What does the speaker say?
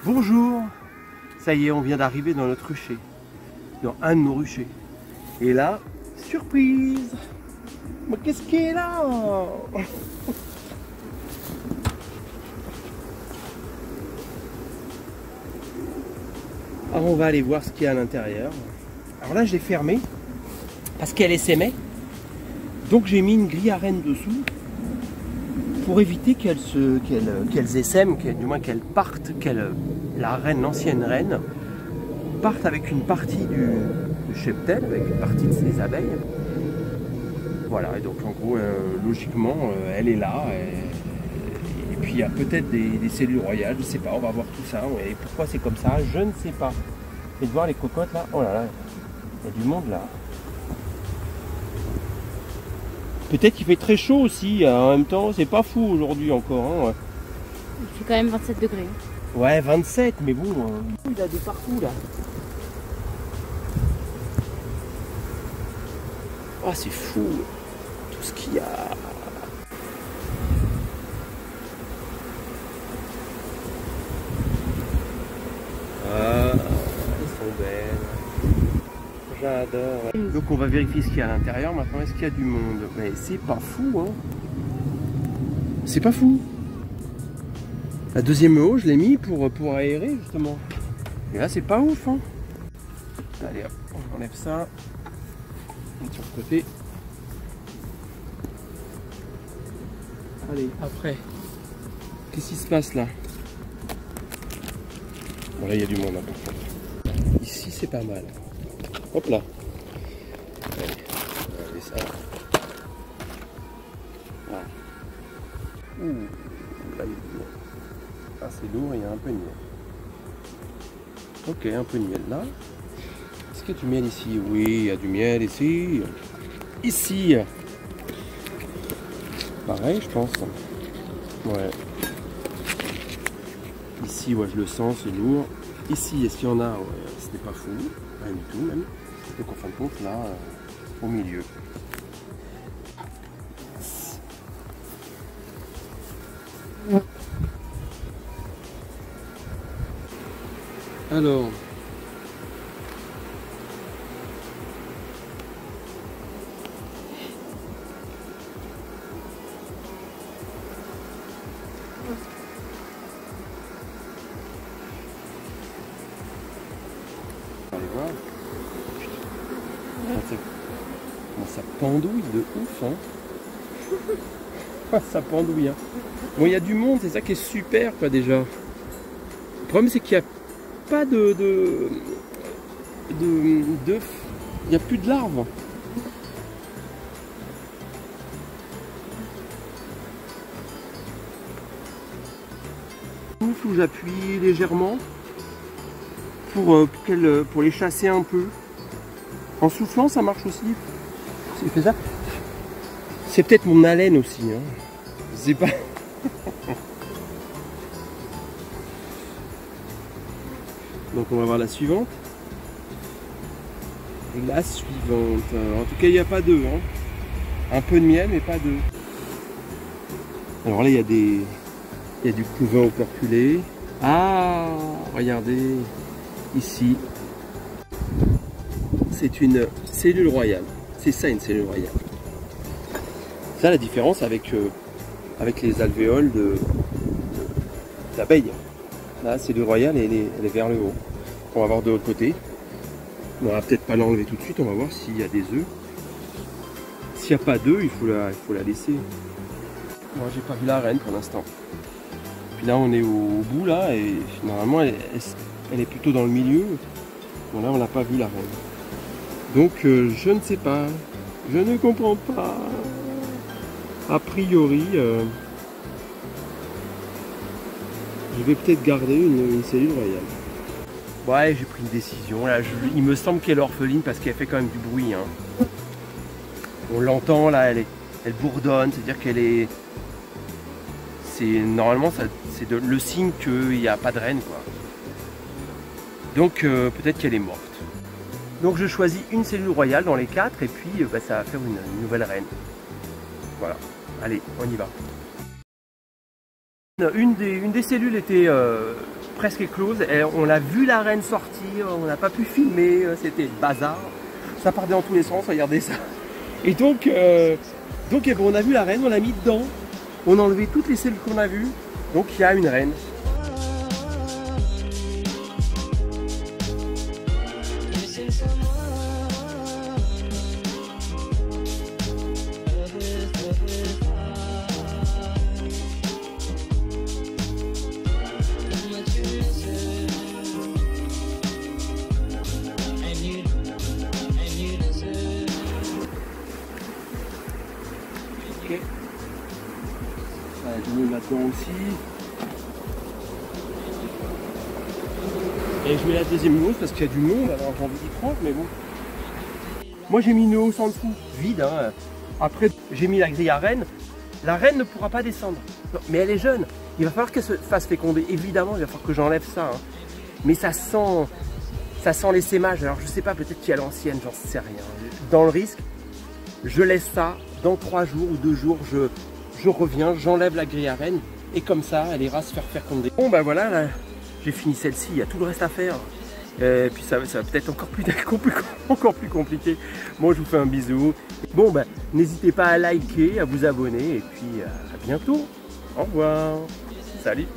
Bonjour. Ça y est, on vient d'arriver dans notre rucher. Dans un de nos ruchers. Et là, surprise. Mais qu'est-ce qui est là? Alors on va aller voir ce qu'il y a à l'intérieur. Alors là je l'ai fermé parce qu'elle essaimait. Donc j'ai mis une grille à rennes dessous pour éviter qu'elles essaiment, du moins qu'elles partent, la reine, l'ancienne reine, parte avec une partie du cheptel, avec une partie de ses abeilles. Voilà, et donc en gros, logiquement, elle est là. Et puis il y a peut-être des cellules royales, je ne sais pas, on va voir tout ça. Et pourquoi c'est comme ça, je ne sais pas. Et de voir les cocottes là, oh là là, il y a du monde là. Peut-être qu'il fait très chaud aussi, en même temps, c'est pas fou aujourd'hui encore. Hein. Il fait quand même 27 degrés. Ouais, 27, mais bon, il a des partout là. Oh, c'est fou, tout ce qu'il y a. Ah, elles sont belles. J'adore. Donc on va vérifier ce qu'il y a à l'intérieur. Maintenant, est-ce qu'il y a du monde? Mais c'est pas fou, hein. C'est pas fou. La deuxième eau, je l'ai mis pour aérer justement. Et là, c'est pas ouf, hein. Allez, hop, on enlève ça. Sur le côté. Allez, après. Qu'est-ce qui se passe là? Bon, là, il y a du monde là, par contre. Ici, c'est pas mal. Hop là. Allez, on va enlever ça. Ah. Ouh, là, il y a du miel. Ah, c'est lourd, il y a un peu de miel. Ok, un peu de miel là. Est-ce qu'il y a du miel ici? Oui, il y a du miel ici. Ici. Pareil, je pense. Ouais. Ici, ouais, je le sens, c'est lourd. Ici, est-ce qu'il y en a? Ouais, ce n'est pas fou. Rien du tout, même. Donc, en fin de compte, là, au milieu. Alors. Allez voir. Comment ça pendouille de ouf, hein. Ça pendouille, hein. Bon, il y a du monde, c'est ça qui est super, quoi, déjà. Le problème, c'est qu'il n'y a pas d'œufs. Il n'y a plus de larves. Où j'appuie légèrement pour les chasser un peu. En soufflant, ça marche aussi. C'est fait ça. C'est peut-être mon haleine aussi, hein. Je sais pas. Donc on va voir la suivante. La suivante. En tout cas, il n'y a pas d'œufs, hein. Un peu de miel, mais pas d'œufs. Alors là, il y a du couvain operculé. Ah, regardez. Ici. C'est une cellule royale. C'est ça, une cellule royale. Ça, la différence avec les alvéoles d'abeilles. Là, la cellule royale, elle est vers le haut. On va voir de l'autre côté. On va peut-être pas l'enlever tout de suite. On va voir s'il y a des œufs. S'il n'y a pas d'œufs, il faut la laisser. Moi, j'ai pas vu la reine pour l'instant. Puis là, on est au bout, là, et normalement, elle est plutôt dans le milieu. Bon, là, on n'a pas vu la reine. Donc, je ne sais pas. Je ne comprends pas. A priori, je vais peut-être garder une cellule royale. Ouais, j'ai pris une décision. Là, il me semble qu'elle est orpheline parce qu'elle fait quand même du bruit, hein. On l'entend, là, elle bourdonne, c'est-à-dire qu'elle est... Normalement, c'est le signe qu'il n'y a pas de reine, quoi. Donc, peut-être qu'elle est morte. Donc, je choisis une cellule royale dans les 4 et puis ça va faire une nouvelle reine. Voilà. Allez, on y va. Une des cellules était presque éclose. Et on l'a vu la reine sortir, on n'a pas pu filmer, c'était le bazar. Ça partait dans tous les sens, regardez ça. Et donc eh ben, on a vu la reine, on l'a mis dedans. On a enlevé toutes les cellules qu'on a vues. Donc il y a une reine. Ok. Ça va être mieux maintenant aussi. Et je mets la deuxième hausse parce qu'il y a du monde, alors j'ai envie d'y prendre, mais bon. Moi j'ai mis une hausse en dessous, vide. Hein. Après j'ai mis la grille à reine. La reine ne pourra pas descendre. Non, mais elle est jeune. Il va falloir qu'elle se fasse féconder. Évidemment, il va falloir que j'enlève ça. Hein. Mais ça sent l'essaimage. Alors je sais pas, peut-être qu'il y a l'ancienne, j'en sais rien. Dans le risque, je laisse ça. Dans 3 jours ou 2 jours, je reviens, j'enlève la grille à reine. Et comme ça, elle ira se faire féconder. Bon ben voilà, là, j'ai fini celle-ci. Il y a tout le reste à faire. Et puis ça va peut-être encore plus compliqué. Moi je vous fais un bisou. Bon ben n'hésitez pas à liker, à vous abonner et puis à bientôt. Au revoir. Salut.